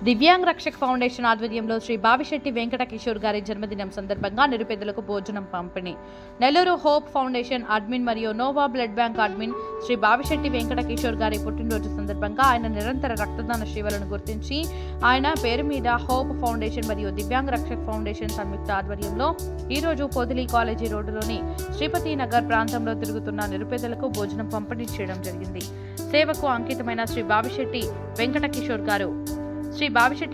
Divyang Rakshak foundation ఆధ్వర్యంలో శ్రీ బావిశెట్టి వెంకట కిషోర్ గారి జన్మదినం సందర్భంగా నిరుపేదలకు భోజనం పంపిణీ. నెల్లూరు హోప్ ఫౌండేషన్ అడ్మిన్ మరియు Nova Blood Bank admin Shri Bavisetti Venkata Kishore గారి పుట్టినరోజు సందర్భంగా ఆయన నిరంతర రక్తదాన సేవలను గుర్తించి ఆయన పేరు మీద హోప్ ఫౌండేషన్ మరియు దివ్యాంగ్ రక్షక్ ఫౌండేషన్ సంయుక్త ఆధ్వర్యంలో ఈ రోజు పొదిలి కాలేజీ రోడ్డులోని శ్రీపతి నగర్ ప్రాంతంలో తిరుగుతున్న నిరుపేదలకు భోజనం పంపిణీ చేయడం జరిగింది. సేవకు అంకితమైన శ్రీ బావిశెట్టి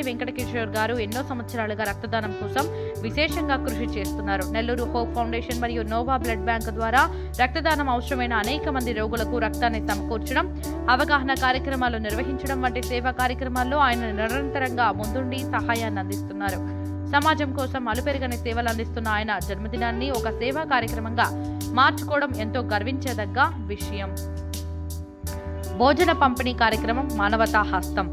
వెంకట కిషోర్ గారు ఎన్నో సంవత్సరాలుగా రక్తదానం కోసం విశేషంగా కృషి చేస్తున్నారు. నెల్లూరు హోప్ ఫౌండేషన్ మరియు నోవా బ్లడ్ బ్యాంక్ ద్వారా రక్తదానం అవసరమైన అనేక మంది రోగులకు రక్తాన్ని సమకూర్చడం, అవగాహన కార్యక్రమాలు నిర్వహించడం వంటి సేవా కార్యక్రమాల్లో ఆయన నిరంతరంగా ముందుండి సహాయాన్ని అందిస్తున్నారు. సమాజం కోసం అలుపెరగని సేవలు అందిస్తున్న ఆయన జన్మదినాన్ని ఒక సేవా కార్యక్రమంగా మార్చుకోవడం ఎంతో గర్వించదగ్గ విషయం. భోజన పంపిణీ కార్యక్రమం మానవతా హస్తం.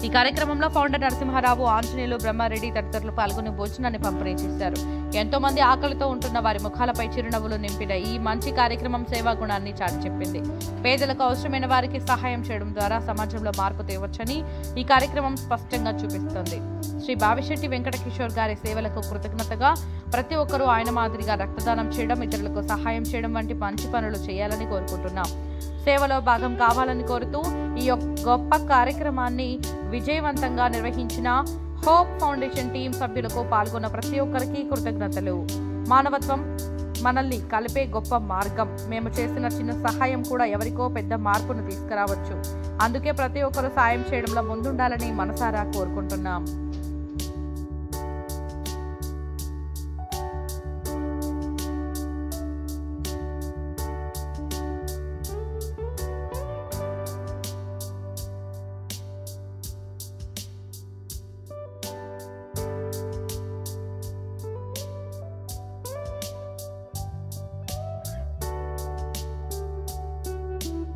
ఈ కార్యక్రమంలో ఫౌండర్ నరసింహారావు, ఆంజనేయులు, బ్రహ్మారెడ్డి తదితరులు పాల్గొని భోజనాన్ని పంపిణీ చేశారు. ఎంతో మంది ఆకలితో ఉంటున్న వారి ముఖాలపై చిరునవ్వులు నింపిన ఈ మంచి కార్యక్రమం సేవా గుణాన్ని చాటి చెప్పింది. పేదలకు అవసరమైన వారికి సహాయం చేయడం ద్వారా సమాజంలో మార్పు తేవచ్చని ఈ కార్యక్రమం స్పష్టంగా చూపిస్తోంది. శ్రీ బావిశెట్టి వెంకట కిషోర్ గారి సేవలకు కృతజ్ఞతగా ప్రతి ఒక్కరూ ఆయన మాదిరిగా రక్తదానం చేయడం, ఇతరులకు సహాయం చేయడం వంటి మంచి పనులు చేయాలని కోరుకుంటున్నాం. సేవలో భాగం కావాలని కోరుతూ ఈ గొప్ప కార్యక్రమాన్ని విజయవంతంగా నిర్వహించిన హోప్ ఫౌండేషన్ టీం సభ్యులకు, పాల్గొన్న ప్రతి ఒక్కరికి కృతజ్ఞతలు. మానవత్వం మనల్ని కలిపే గొప్ప మార్గం. మేము చేసిన చిన్న సహాయం కూడా ఎవరికో పెద్ద మార్పును తీసుకురావచ్చు. అందుకే ప్రతి ఒక్కరూ సాయం చేయడంలో ముందుండాలని మనసారా కోరుకుంటున్నాం.